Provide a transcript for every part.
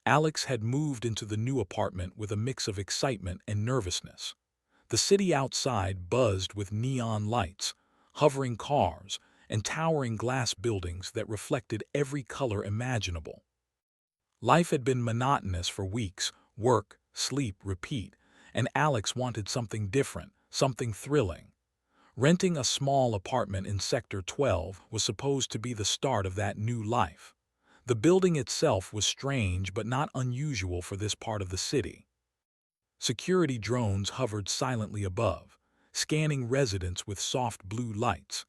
Alex had moved into the new apartment with a mix of excitement and nervousness. The city outside buzzed with neon lights, hovering cars, and towering glass buildings that reflected every color imaginable. Life had been monotonous for weeks: work, sleep, repeat, and Alex wanted something different, something thrilling. Renting a small apartment in Sector 12 was supposed to be the start of that new life. The building itself was strange but not unusual for this part of the city. Security drones hovered silently above, scanning residents with soft blue lights.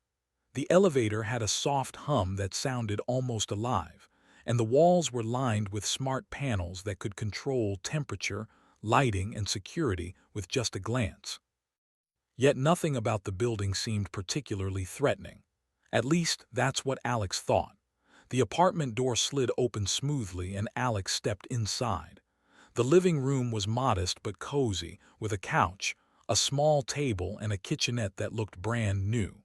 The elevator had a soft hum that sounded almost alive, and the walls were lined with smart panels that could control temperature, lighting, and security with just a glance. Yet nothing about the building seemed particularly threatening. At least, that's what Alex thought. The apartment door slid open smoothly and Alex stepped inside. The living room was modest but cozy, with a couch, a small table, and a kitchenette that looked brand new.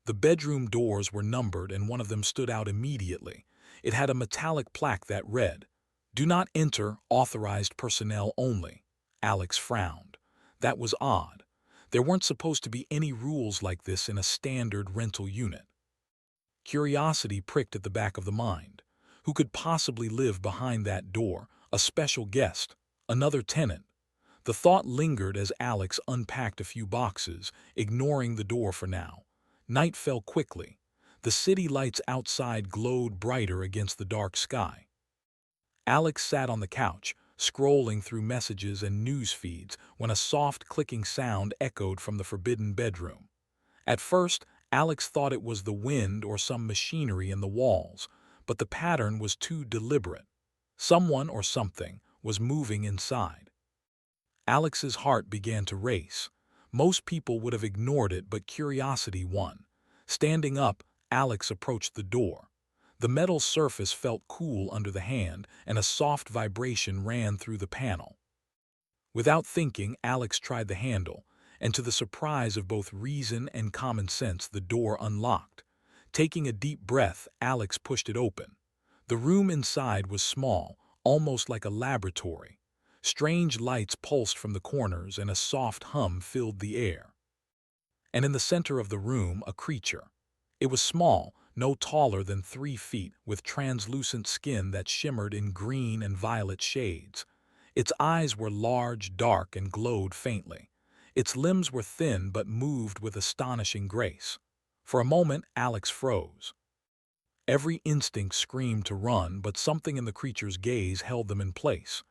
The bedroom doors were numbered and one of them stood out immediately. It had a metallic plaque that read, "Do not enter, authorized personnel only." Alex frowned. That was odd. There weren't supposed to be any rules like this in a standard rental unit. Curiosity pricked at the back of the mind. Who could possibly live behind that door? A special guest? Another tenant? The thought lingered as Alex unpacked a few boxes, ignoring the door for now. Night fell quickly. The city lights outside glowed brighter against the dark sky. Alex sat on the couch, scrolling through messages and news feeds when a soft clicking sound echoed from the forbidden bedroom. At first, Alex thought it was the wind or some machinery in the walls, but the pattern was too deliberate. Someone or something was moving inside. Alex's heart began to race. Most people would have ignored it, but curiosity won. Standing up, Alex approached the door. The metal surface felt cool under the hand, and a soft vibration ran through the panel. Without thinking, Alex tried the handle, and to the surprise of both reason and common sense, the door unlocked. Taking a deep breath, Alex pushed it open. The room inside was small, almost like a laboratory. Strange lights pulsed from the corners and a soft hum filled the air. And in the center of the room, a creature. It was small, no taller than 3 feet, with translucent skin that shimmered in green and violet shades. Its eyes were large, dark, and glowed faintly. Its limbs were thin but moved with astonishing grace. For a moment, Alex froze. Every instinct screamed to run, but something in the creature's gaze held them in place.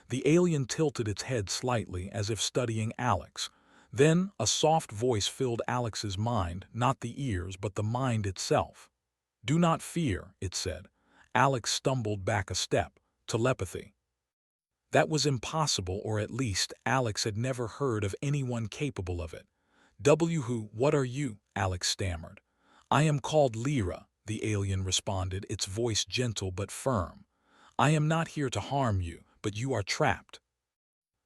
The alien tilted its head slightly, as if studying Alex. Then, a soft voice filled Alex's mind, not the ears, but the mind itself. "Do not fear," it said. Alex stumbled back a step. Telepathy. That was impossible, or at least Alex had never heard of anyone capable of it. What are you?" Alex stammered. "I am called Lyra," the alien responded, its voice gentle but firm. "I am not here to harm you, but you are trapped.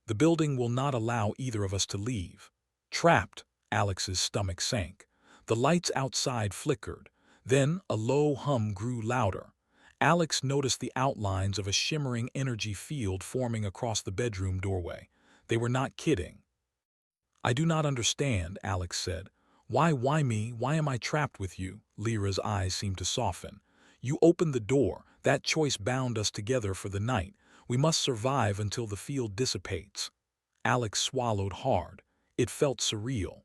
The building will not allow either of us to leave." Trapped? Alex's stomach sank. The lights outside flickered. Then a low hum grew louder. Alex noticed the outlines of a shimmering energy field forming across the bedroom doorway. They were not kidding. "I do not understand," Alex said. Why me? Why am I trapped with you?" Lyra's eyes seemed to soften. "You opened the door. That choice bound us together for the night. We must survive until the field dissipates." Alex swallowed hard. It felt surreal.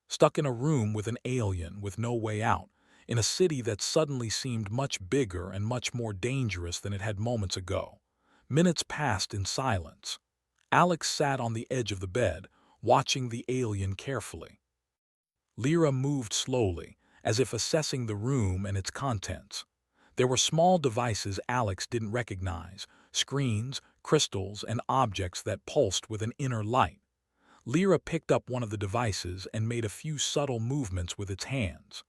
Stuck in a room with an alien, with no way out, in a city that suddenly seemed much bigger and much more dangerous than it had moments ago. Minutes passed in silence. Alex sat on the edge of the bed, watching the alien carefully. Lyra moved slowly, as if assessing the room and its contents. There were small devices Alex didn't recognize, screens, crystals, and objects that pulsed with an inner light. Lyra picked up one of the devices and made a few subtle movements with its hands.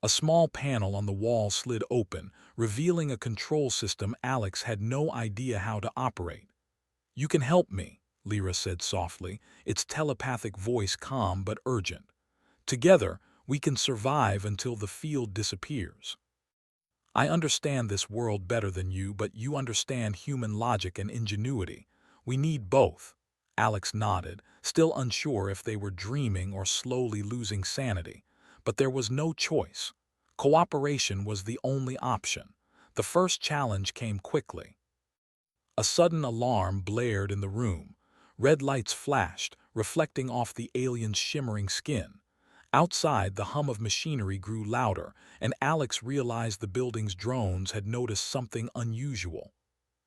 A small panel on the wall slid open, revealing a control system Alex had no idea how to operate. "You can help me," Lyra said softly, its telepathic voice calm but urgent. "Together, we can survive until the field disappears." I understand this world better than you, but you understand human logic and ingenuity. We need both. Alex nodded, still unsure if they were dreaming or slowly losing sanity. But there was no choice. Cooperation was the only option. The first challenge came quickly. A sudden alarm blared in the room. Red lights flashed, reflecting off the alien's shimmering skin. Outside, the hum of machinery grew louder, and Alex realized the building's drones had noticed something unusual.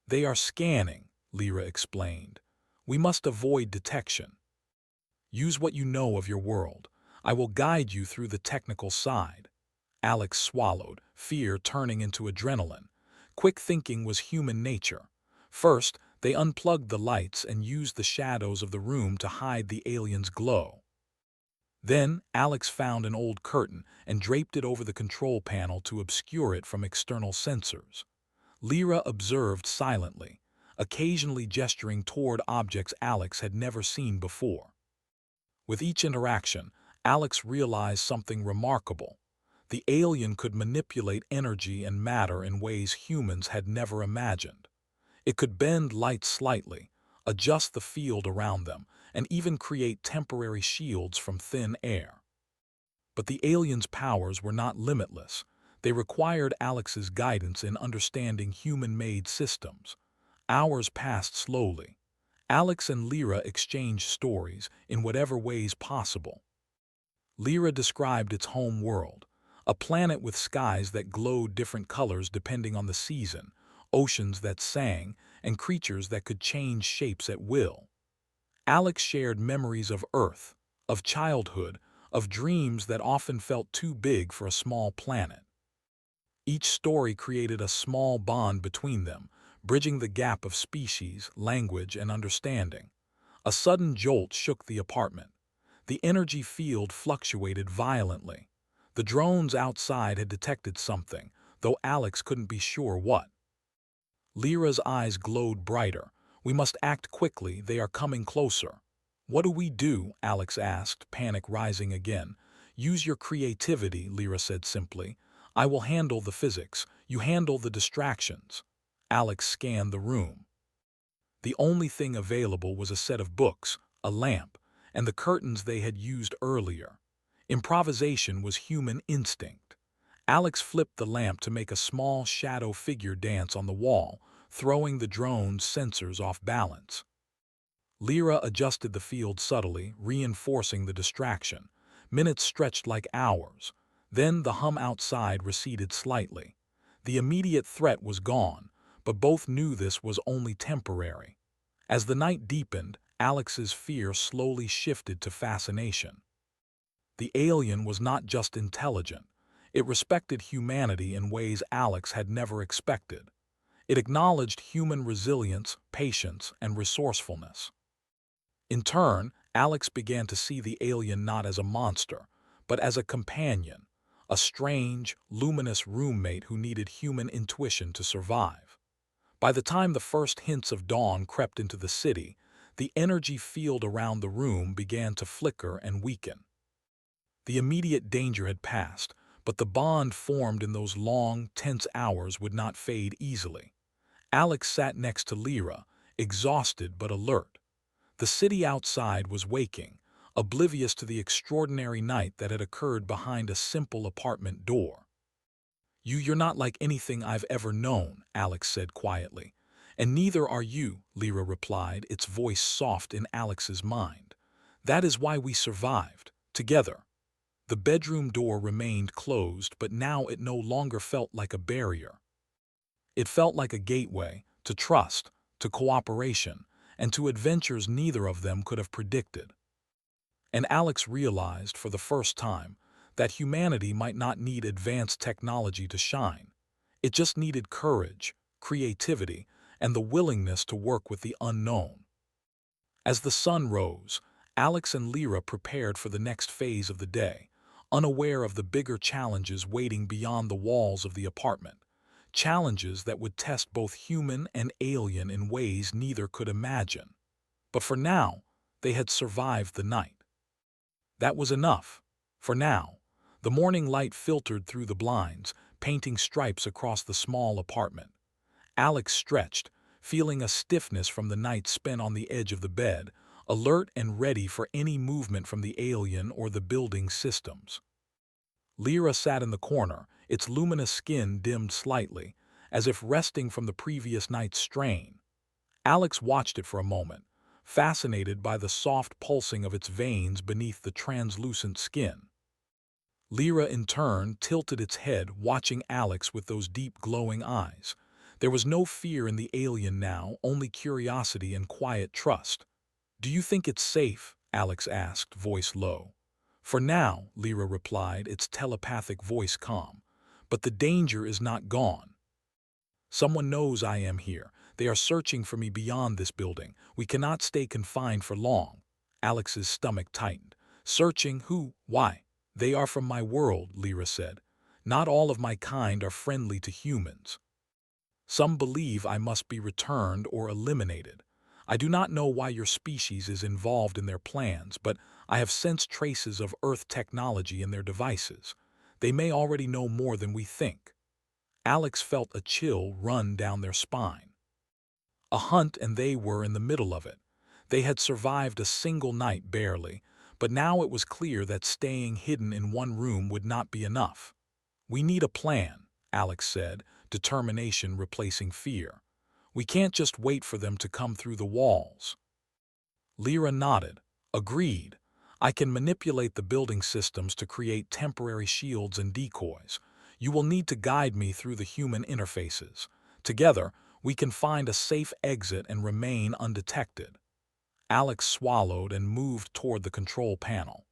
"They are scanning," Lyra explained. "We must avoid detection. Use what you know of your world. I will guide you through the technical side." Alex swallowed, fear turning into adrenaline. Quick thinking was human nature. First, they unplugged the lights and used the shadows of the room to hide the alien's glow. Then, Alex found an old curtain and draped it over the control panel to obscure it from external sensors. Lyra observed silently, occasionally gesturing toward objects Alex had never seen before. With each interaction, Alex realized something remarkable. The alien could manipulate energy and matter in ways humans had never imagined. It could bend light slightly, adjust the field around them, and even create temporary shields from thin air. But the alien's powers were not limitless. They required Alex's guidance in understanding human-made systems. Hours passed slowly. Alex and Lyra exchanged stories in whatever ways possible. Lyra described its home world, a planet with skies that glowed different colors depending on the season, oceans that sang, and creatures that could change shapes at will. Alex shared memories of Earth, of childhood, of dreams that often felt too big for a small planet. Each story created a small bond between them, bridging the gap of species, language, and understanding. A sudden jolt shook the apartment. The energy field fluctuated violently. The drones outside had detected something, though Alex couldn't be sure what. Lyra's eyes glowed brighter. "We must act quickly, they are coming closer." "What do we do?" Alex asked, panic rising again. "Use your creativity," Lyra said simply. "I will handle the physics, you handle the distractions." Alex scanned the room. The only thing available was a set of books, a lamp, and the curtains they had used earlier. Improvisation was human instinct. Alex flipped the lamp to make a small shadow figure dance on the wall, throwing the drone's sensors off balance. Lyra adjusted the field subtly, reinforcing the distraction. Minutes stretched like hours. Then the hum outside receded slightly. The immediate threat was gone, but both knew this was only temporary. As the night deepened, Alex's fear slowly shifted to fascination. The alien was not just intelligent. It respected humanity in ways Alex had never expected. It acknowledged human resilience, patience, and resourcefulness. In turn, Alex began to see the alien not as a monster, but as a companion, a strange, luminous roommate who needed human intuition to survive. By the time the first hints of dawn crept into the city, the energy field around the room began to flicker and weaken. The immediate danger had passed, but the bond formed in those long, tense hours would not fade easily. Alex sat next to Lyra, exhausted but alert. The city outside was waking, oblivious to the extraordinary night that had occurred behind a simple apartment door. You're not like anything I've ever known," Alex said quietly. "And neither are you," Lyra replied, its voice soft in Alex's mind. "That is why we survived, together." The bedroom door remained closed, but now it no longer felt like a barrier. It felt like a gateway to trust, to cooperation, and to adventures neither of them could have predicted. And Alex realized, for the first time, that humanity might not need advanced technology to shine. It just needed courage, creativity, and the willingness to work with the unknown. As the sun rose, Alex and Lyra prepared for the next phase of the day, unaware of the bigger challenges waiting beyond the walls of the apartment. Challenges that would test both human and alien in ways neither could imagine. But for now, they had survived the night. That was enough. For now, the morning light filtered through the blinds, painting stripes across the small apartment. Alex stretched, feeling a stiffness from the night spent on the edge of the bed, alert and ready for any movement from the alien or the building's systems. Lyra sat in the corner, its luminous skin dimmed slightly, as if resting from the previous night's strain. Alex watched it for a moment, fascinated by the soft pulsing of its veins beneath the translucent skin. Lyra, in turn, tilted its head, watching Alex with those deep, glowing eyes. There was no fear in the alien now, only curiosity and quiet trust. "Do you think it's safe?" Alex asked, voice low. "For now," Lyra replied, its telepathic voice calm. "But the danger is not gone. Someone knows I am here. They are searching for me beyond this building. We cannot stay confined for long." Alex's stomach tightened. "Searching who? Why?" "They are from my world," Lyra said. "Not all of my kind are friendly to humans. Some believe I must be returned or eliminated. I do not know why your species is involved in their plans, but I have sensed traces of Earth technology in their devices. They may already know more than we think." Alex felt a chill run down their spine. A hunt, and they were in the middle of it. They had survived a single night barely, but now it was clear that staying hidden in one room would not be enough. "We need a plan," Alex said, determination replacing fear. "We can't just wait for them to come through the walls." Lyra nodded. "Agreed. I can manipulate the building systems to create temporary shields and decoys. You will need to guide me through the human interfaces. Together, we can find a safe exit and remain undetected." Alex swallowed and moved toward the control panel.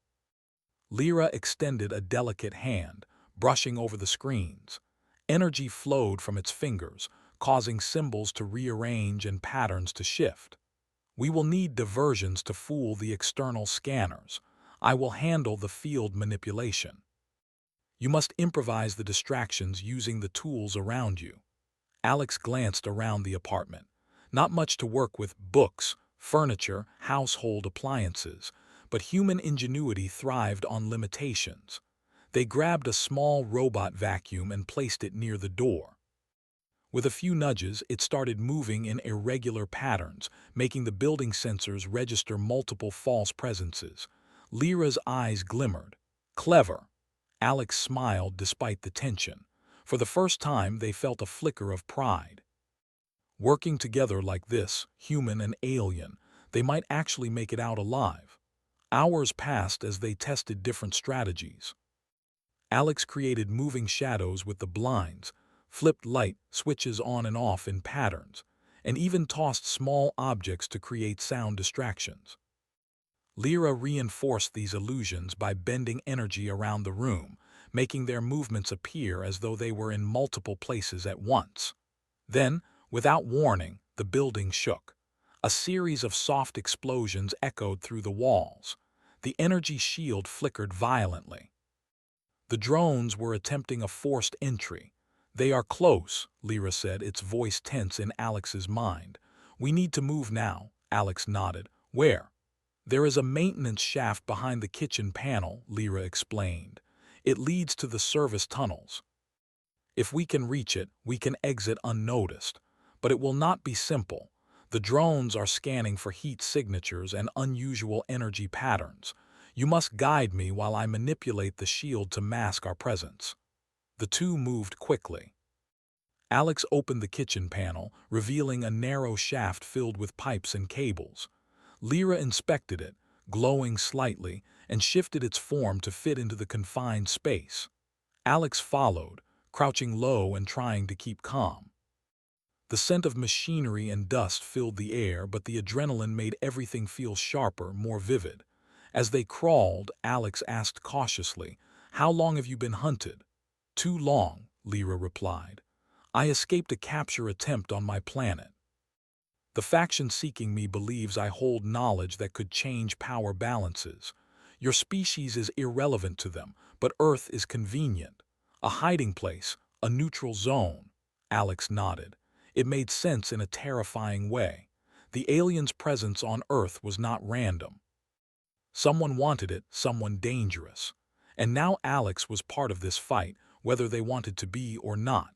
Lyra extended a delicate hand, brushing over the screens. Energy flowed from its fingers, causing symbols to rearrange and patterns to shift. "We will need diversions to fool the external scanners. I will handle the field manipulation. You must improvise the distractions using the tools around you." Alex glanced around the apartment. Not much to work with: books, furniture, household appliances, but human ingenuity thrived on limitations. They grabbed a small robot vacuum and placed it near the door. With a few nudges, it started moving in irregular patterns, making the building sensors register multiple false presences. Lyra's eyes glimmered. "Clever." Alex smiled despite the tension. For the first time, they felt a flicker of pride. Working together like this, human and alien, they might actually make it out alive. Hours passed as they tested different strategies. Alex created moving shadows with the blinds, flipped light switches on and off in patterns, and even tossed small objects to create sound distractions. Lyra reinforced these illusions by bending energy around the room, making their movements appear as though they were in multiple places at once. Then, without warning, the building shook. A series of soft explosions echoed through the walls. The energy shield flickered violently. The drones were attempting a forced entry. "They are close," Lyra said, its voice tense in Alex's mind. "We need to move now." Alex nodded. "Where?" "There is a maintenance shaft behind the kitchen panel," Lyra explained. "It leads to the service tunnels. If we can reach it, we can exit unnoticed. But it will not be simple. The drones are scanning for heat signatures and unusual energy patterns. You must guide me while I manipulate the shield to mask our presence." The two moved quickly. Alex opened the kitchen panel, revealing a narrow shaft filled with pipes and cables. Lyra inspected it, glowing slightly, and shifted its form to fit into the confined space. Alex followed, crouching low and trying to keep calm. The scent of machinery and dust filled the air, but the adrenaline made everything feel sharper, more vivid. As they crawled, Alex asked cautiously, "How long have you been hunted?" "Too long," Lyra replied. "I escaped a capture attempt on my planet. The faction seeking me believes I hold knowledge that could change power balances. Your species is irrelevant to them, but Earth is convenient. A hiding place, a neutral zone." Alex nodded. It made sense in a terrifying way. The aliens' presence on Earth was not random. Someone wanted it, someone dangerous. And now Alex was part of this fight, whether they wanted to be or not.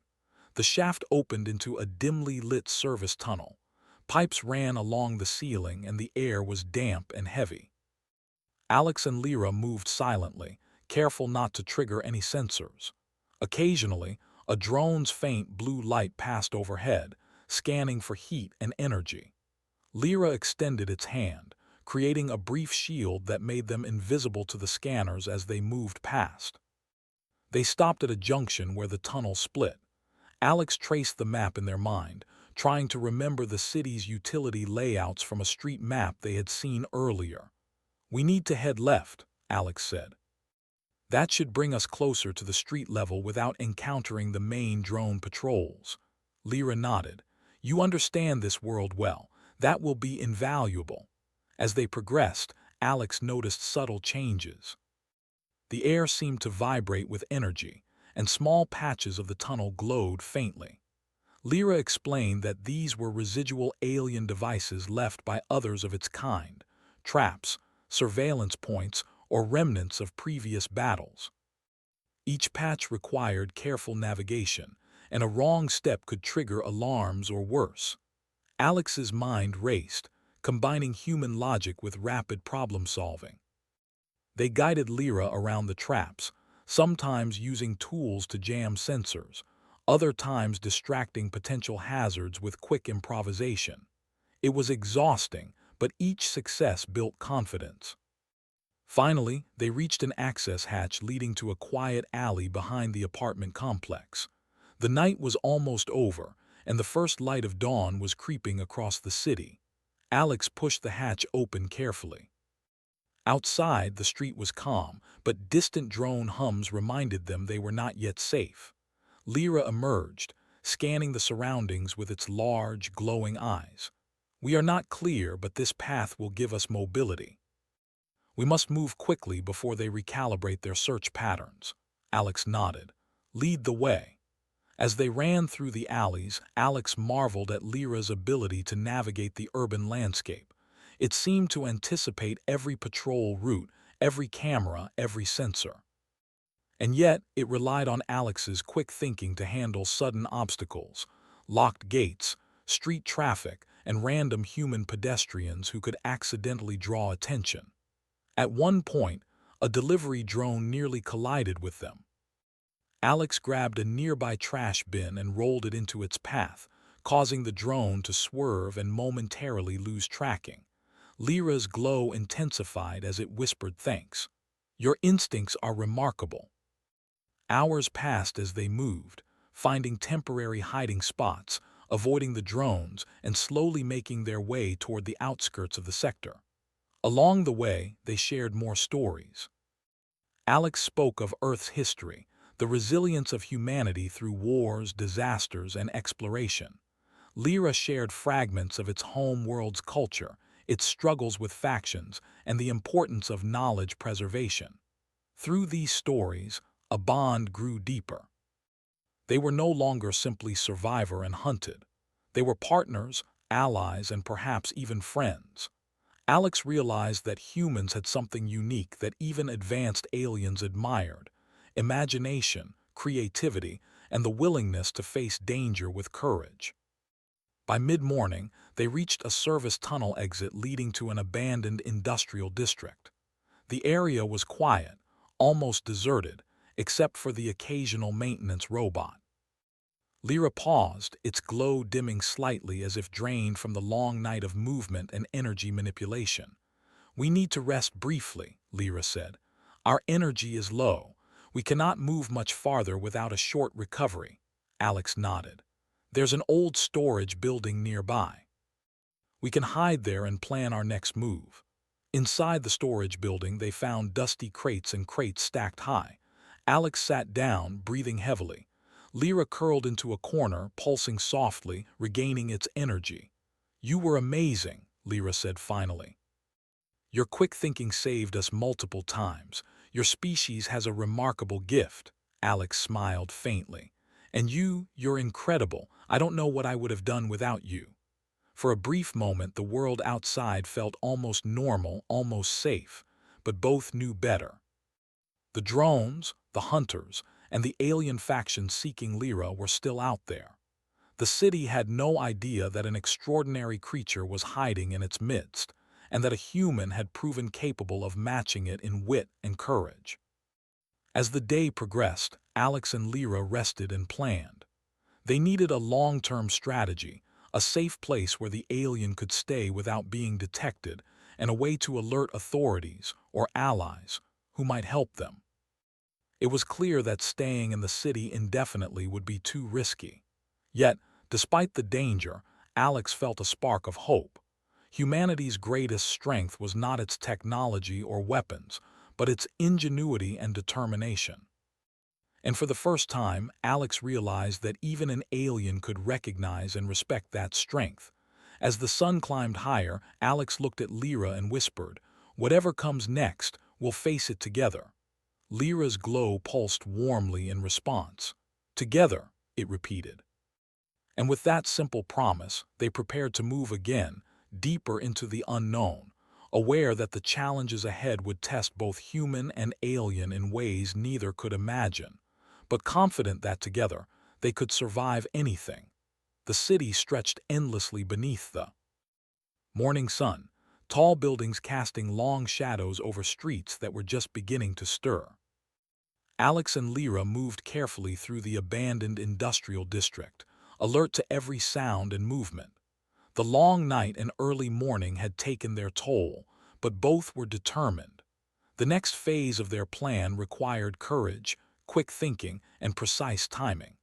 The shaft opened into a dimly lit service tunnel. Pipes ran along the ceiling and the air was damp and heavy. Alex and Lyra moved silently, careful not to trigger any sensors. Occasionally, a drone's faint blue light passed overhead, scanning for heat and energy. Lyra extended its hand, creating a brief shield that made them invisible to the scanners as they moved past. They stopped at a junction where the tunnel split. Alex traced the map in their mind, trying to remember the city's utility layouts from a street map they had seen earlier. "We need to head left," Alex said. "That should bring us closer to the street level without encountering the main drone patrols." Lyra nodded. "You understand this world well. That will be invaluable." As they progressed, Alex noticed subtle changes. The air seemed to vibrate with energy, and small patches of the tunnel glowed faintly. Lyra explained that these were residual alien devices left by others of its kind, traps, surveillance points, or remnants of previous battles. Each patch required careful navigation, and a wrong step could trigger alarms or worse. Alex's mind raced, combining human logic with rapid problem-solving. They guided Lyra around the traps, sometimes using tools to jam sensors, other times distracting potential hazards with quick improvisation. It was exhausting, but each success built confidence. Finally, they reached an access hatch leading to a quiet alley behind the apartment complex. The night was almost over, and the first light of dawn was creeping across the city. Alex pushed the hatch open carefully. Outside, the street was calm, but distant drone hums reminded them they were not yet safe. Lyra emerged, scanning the surroundings with its large, glowing eyes. "We are not clear, but this path will give us mobility. We must move quickly before they recalibrate their search patterns." Alex nodded. "Lead the way." As they ran through the alleys, Alex marveled at Lyra's ability to navigate the urban landscape. It seemed to anticipate every patrol route, every camera, every sensor. And yet, it relied on Alex's quick thinking to handle sudden obstacles, locked gates, street traffic, and random human pedestrians who could accidentally draw attention. At one point, a delivery drone nearly collided with them. Alex grabbed a nearby trash bin and rolled it into its path, causing the drone to swerve and momentarily lose tracking. Lyra's glow intensified as it whispered thanks. "Your instincts are remarkable." Hours passed as they moved, finding temporary hiding spots, avoiding the drones, and slowly making their way toward the outskirts of the sector. Along the way, they shared more stories. Alex spoke of Earth's history, the resilience of humanity through wars, disasters, and exploration. Lyra shared fragments of its home world's culture, its struggles with factions, and the importance of knowledge preservation. Through these stories, a bond grew deeper. They were no longer simply survivor and hunted. They were partners, allies, and perhaps even friends. Alex realized that humans had something unique that even advanced aliens admired: imagination, creativity, and the willingness to face danger with courage. By mid-morning, they reached a service tunnel exit leading to an abandoned industrial district. The area was quiet, almost deserted, except for the occasional maintenance robot. Lyra paused, its glow dimming slightly as if drained from the long night of movement and energy manipulation. "We need to rest briefly," Lyra said. "Our energy is low. We cannot move much farther without a short recovery." Alex nodded. "There's an old storage building nearby. We can hide there and plan our next move." Inside the storage building, they found dusty crates and crates stacked high. Alex sat down, breathing heavily. Lyra curled into a corner, pulsing softly, regaining its energy. "You were amazing," Lyra said finally. "Your quick thinking saved us multiple times. Your species has a remarkable gift." Alex smiled faintly. "And you're incredible. I don't know what I would have done without you." For a brief moment, the world outside felt almost normal, almost safe, but both knew better. The drones, the hunters, and the alien faction seeking Lyra were still out there. The city had no idea that an extraordinary creature was hiding in its midst, and that a human had proven capable of matching it in wit and courage. As the day progressed, Alex and Lyra rested and planned. They needed a long-term strategy, a safe place where the alien could stay without being detected, and a way to alert authorities or allies who might help them. It was clear that staying in the city indefinitely would be too risky. Yet, despite the danger, Alex felt a spark of hope. Humanity's greatest strength was not its technology or weapons, but its ingenuity and determination. And for the first time, Alex realized that even an alien could recognize and respect that strength. As the sun climbed higher, Alex looked at Lyra and whispered, "Whatever comes next, we'll face it together." Lyra's glow pulsed warmly in response. "Together," it repeated. And with that simple promise, they prepared to move again, deeper into the unknown, aware that the challenges ahead would test both human and alien in ways neither could imagine, but confident that together they could survive anything. The city stretched endlessly beneath the morning sun, tall buildings casting long shadows over streets that were just beginning to stir. Alex and Lyra moved carefully through the abandoned industrial district, alert to every sound and movement. The long night and early morning had taken their toll, but both were determined. The next phase of their plan required courage, quick thinking, and precise timing.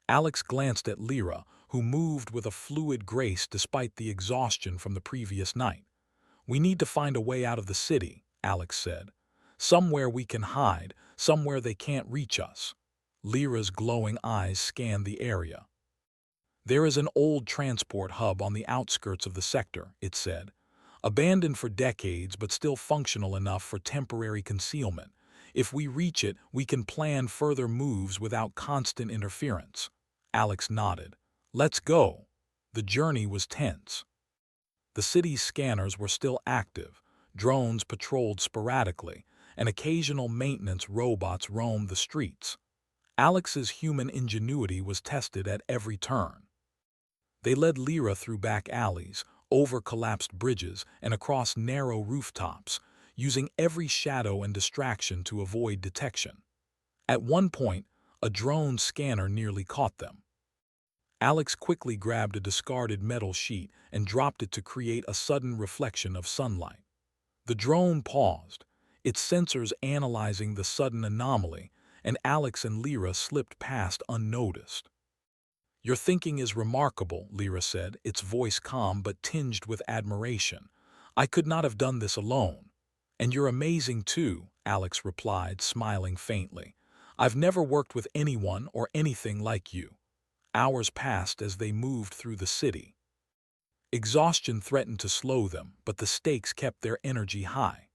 Alex glanced at Lyra, who moved with a fluid grace despite the exhaustion from the previous night. "We need to find a way out of the city," Alex said. "Somewhere we can hide, somewhere they can't reach us." Lyra's glowing eyes scanned the area. "There is an old transport hub on the outskirts of the sector," it said. "Abandoned for decades but still functional enough for temporary concealment. If we reach it, we can plan further moves without constant interference." Alex nodded. "Let's go." The journey was tense. The city's scanners were still active, drones patrolled sporadically, and occasional maintenance robots roamed the streets. Alex's human ingenuity was tested at every turn. They led Lyra through back alleys, over collapsed bridges, and across narrow rooftops, using every shadow and distraction to avoid detection. At one point, a drone scanner nearly caught them. Alex quickly grabbed a discarded metal sheet and dropped it to create a sudden reflection of sunlight. The drone paused, its sensors analyzing the sudden anomaly, and Alex and Lyra slipped past unnoticed. "Your thinking is remarkable," Lyra said, its voice calm but tinged with admiration. "I could not have done this alone." "And you're amazing too," Alex replied, smiling faintly. "I've never worked with anyone or anything like you." Hours passed as they moved through the city. Exhaustion threatened to slow them, but the stakes kept their energy high.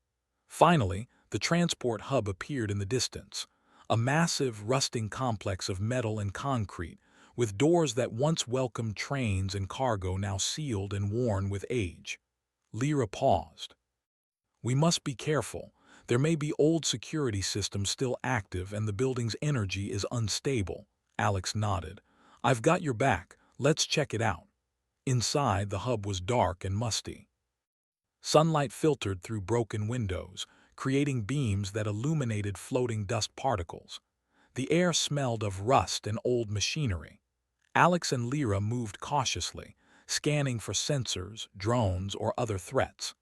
Finally, the transport hub appeared in the distance, a massive, rusting complex of metal and concrete, with doors that once welcomed trains and cargo now sealed and worn with age. Lyra paused. "We must be careful. There may be old security systems still active and the building's energy is unstable." Alex nodded. "I've got your back. Let's check it out." Inside, the hub was dark and musty. Sunlight filtered through broken windows, creating beams that illuminated floating dust particles. The air smelled of rust and old machinery. Alex and Lyra moved cautiously, scanning for sensors, drones, or other threats.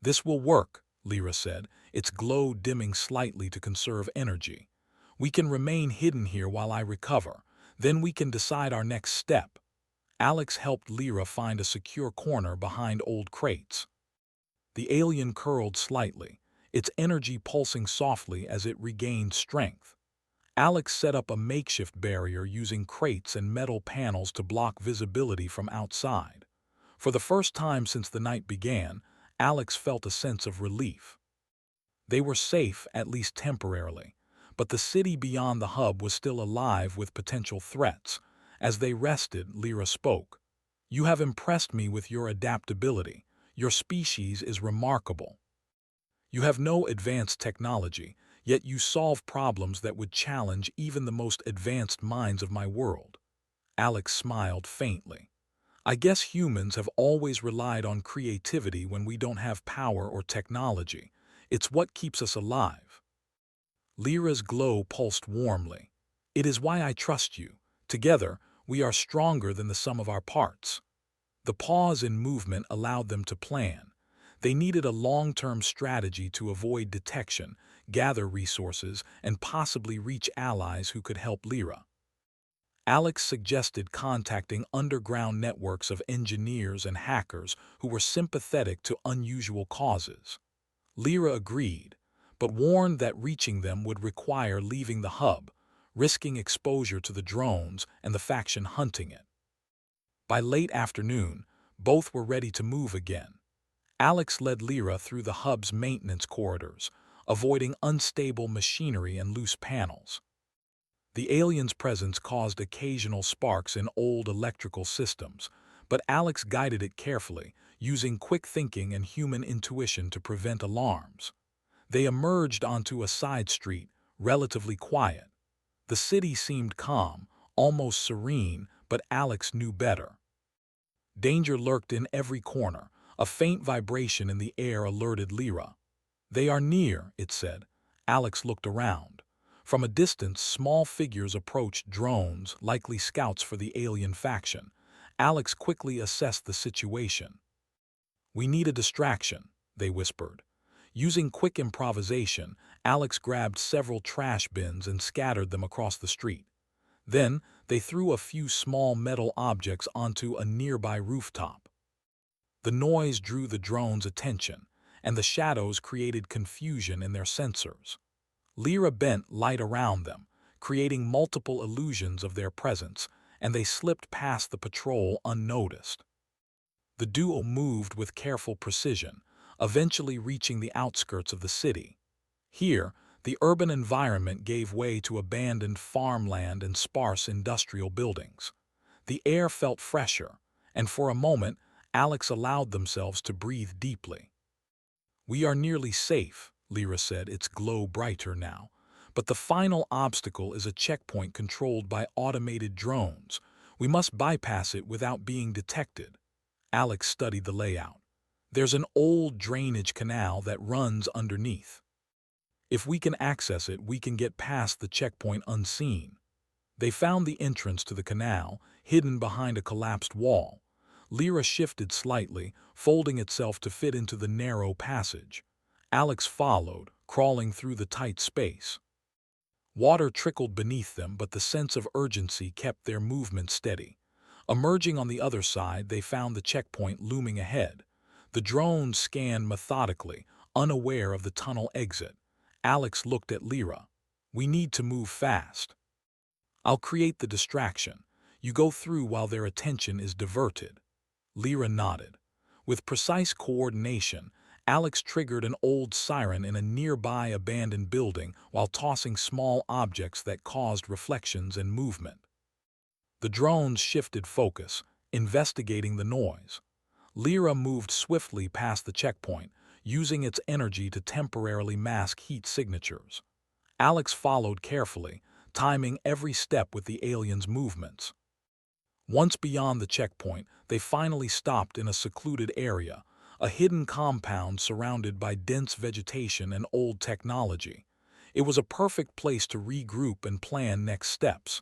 "This will work," Lyra said, its glow dimming slightly to conserve energy. "We can remain hidden here while I recover. Then we can decide our next step." Alex helped Lyra find a secure corner behind old crates. The alien curled slightly, its energy pulsing softly as it regained strength. Alex set up a makeshift barrier using crates and metal panels to block visibility from outside. For the first time since the night began, Alex felt a sense of relief. They were safe, at least temporarily, but the city beyond the hub was still alive with potential threats. As they rested, Lyra spoke. "You have impressed me with your adaptability. Your species is remarkable. You have no advanced technology, yet you solve problems that would challenge even the most advanced minds of my world." Alex smiled faintly. "I guess humans have always relied on creativity when we don't have power or technology. It's what keeps us alive." Lyra's glow pulsed warmly. "It is why I trust you. Together, we are stronger than the sum of our parts." The pause in movement allowed them to plan. They needed a long-term strategy to avoid detection, gather resources, and possibly reach allies who could help Lyra. Alex suggested contacting underground networks of engineers and hackers who were sympathetic to unusual causes. Lyra agreed, but warned that reaching them would require leaving the hub, risking exposure to the drones and the faction hunting it. By late afternoon, both were ready to move again. Alex led Lyra through the hub's maintenance corridors, avoiding unstable machinery and loose panels. The alien's presence caused occasional sparks in old electrical systems, but Alex guided it carefully, using quick thinking and human intuition to prevent alarms. They emerged onto a side street, relatively quiet. The city seemed calm, almost serene, but Alex knew better. Danger lurked in every corner. A faint vibration in the air alerted Lyra. "They are near," it said. Alex looked around. From a distance, small figures approached drones, likely scouts for the alien faction. Alex quickly assessed the situation. "We need a distraction," they whispered. Using quick improvisation, Alex grabbed several trash bins and scattered them across the street. Then, they threw a few small metal objects onto a nearby rooftop. The noise drew the drone's attention, and the shadows created confusion in their sensors. Lyra bent light around them, creating multiple illusions of their presence, and they slipped past the patrol unnoticed. The duo moved with careful precision, eventually reaching the outskirts of the city. Here, the urban environment gave way to abandoned farmland and sparse industrial buildings. The air felt fresher, and for a moment, Alex allowed themselves to breathe deeply. "We are nearly safe," Lyra said, its glow brighter now. "But the final obstacle is a checkpoint controlled by automated drones. We must bypass it without being detected." Alex studied the layout. "There's an old drainage canal that runs underneath. If we can access it, we can get past the checkpoint unseen." They found the entrance to the canal, hidden behind a collapsed wall. Lyra shifted slightly, folding itself to fit into the narrow passage. Alex followed, crawling through the tight space. Water trickled beneath them, but the sense of urgency kept their movement steady. Emerging on the other side, they found the checkpoint looming ahead. The drones scanned methodically, unaware of the tunnel exit. Alex looked at Lyra. "We need to move fast. I'll create the distraction. You go through while their attention is diverted." Lyra nodded. With precise coordination, Alex triggered an old siren in a nearby abandoned building while tossing small objects that caused reflections and movement. The drones shifted focus, investigating the noise. Lyra moved swiftly past the checkpoint, using its energy to temporarily mask heat signatures. Alex followed carefully, timing every step with the alien's movements. Once beyond the checkpoint, they finally stopped in a secluded area, a hidden compound surrounded by dense vegetation and old technology. It was a perfect place to regroup and plan next steps.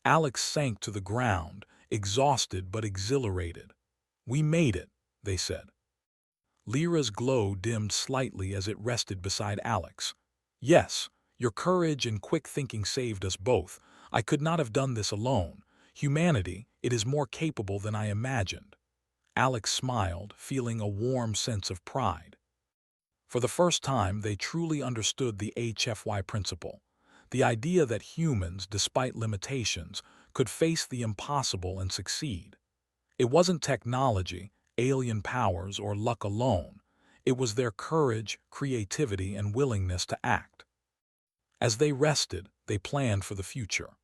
Alex sank to the ground, exhausted but exhilarated. "We made it," they said. Lyra's glow dimmed slightly as it rested beside Alex. "Yes, your courage and quick thinking saved us both. I could not have done this alone. Humanity, it is more capable than I imagined." Alex smiled, feeling a warm sense of pride. For the first time, they truly understood the HFY principle. The idea that humans, despite limitations, could face the impossible and succeed. It wasn't technology, alien powers, or luck alone. It was their courage, creativity, and willingness to act. As they rested, they planned for the future.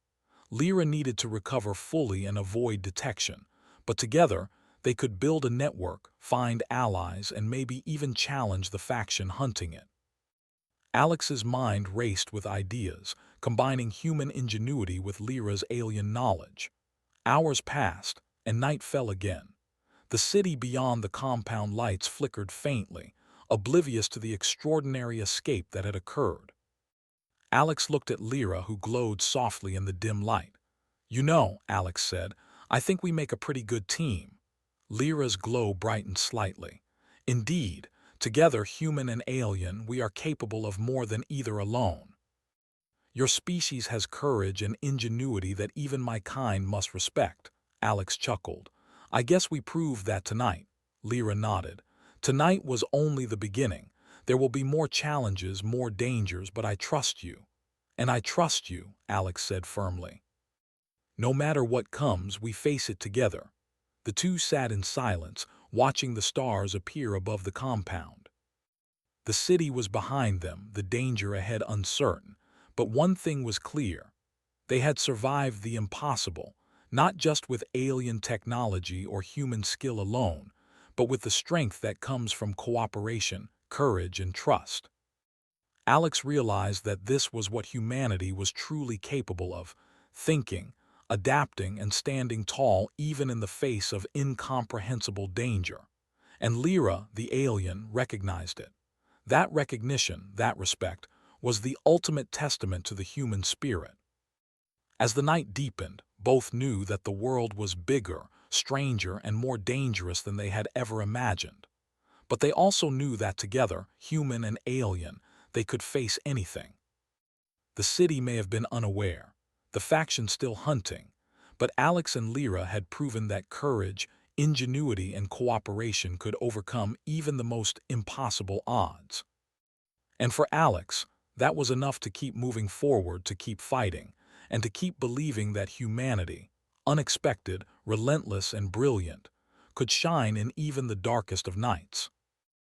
Lyra needed to recover fully and avoid detection, but together, they could build a network, find allies, and maybe even challenge the faction hunting it. Alex's mind raced with ideas, combining human ingenuity with Lyra's alien knowledge. Hours passed, and night fell again. The city beyond the compound lights flickered faintly, oblivious to the extraordinary escape that had occurred. Alex looked at Lyra, who glowed softly in the dim light. "You know," Alex said, "I think we make a pretty good team." Lyra's glow brightened slightly. "Indeed, together, human and alien, we are capable of more than either alone. Your species has courage and ingenuity that even my kind must respect." Alex chuckled. "I guess we proved that tonight." Lyra nodded. "Tonight was only the beginning. There will be more challenges, more dangers, but I trust you." "And I trust you," Alex said firmly. "No matter what comes, we face it together." The two sat in silence, watching the stars appear above the compound. The city was behind them, the danger ahead uncertain, but one thing was clear. They had survived the impossible, not just with alien technology or human skill alone, but with the strength that comes from cooperation, courage, and trust. Alex realized that this was what humanity was truly capable of: thinking, adapting, and standing tall even in the face of incomprehensible danger. And Lyra, the alien, recognized it. That recognition, that respect, was the ultimate testament to the human spirit. As the night deepened, both knew that the world was bigger, stranger, and more dangerous than they had ever imagined. But they also knew that together, human and alien, they could face anything. The city may have been unaware, the faction still hunting, but Alex and Lyra had proven that courage, ingenuity, and cooperation could overcome even the most impossible odds. And for Alex, that was enough to keep moving forward, to keep fighting, and to keep believing that humanity, unexpected, relentless, and brilliant, could shine in even the darkest of nights.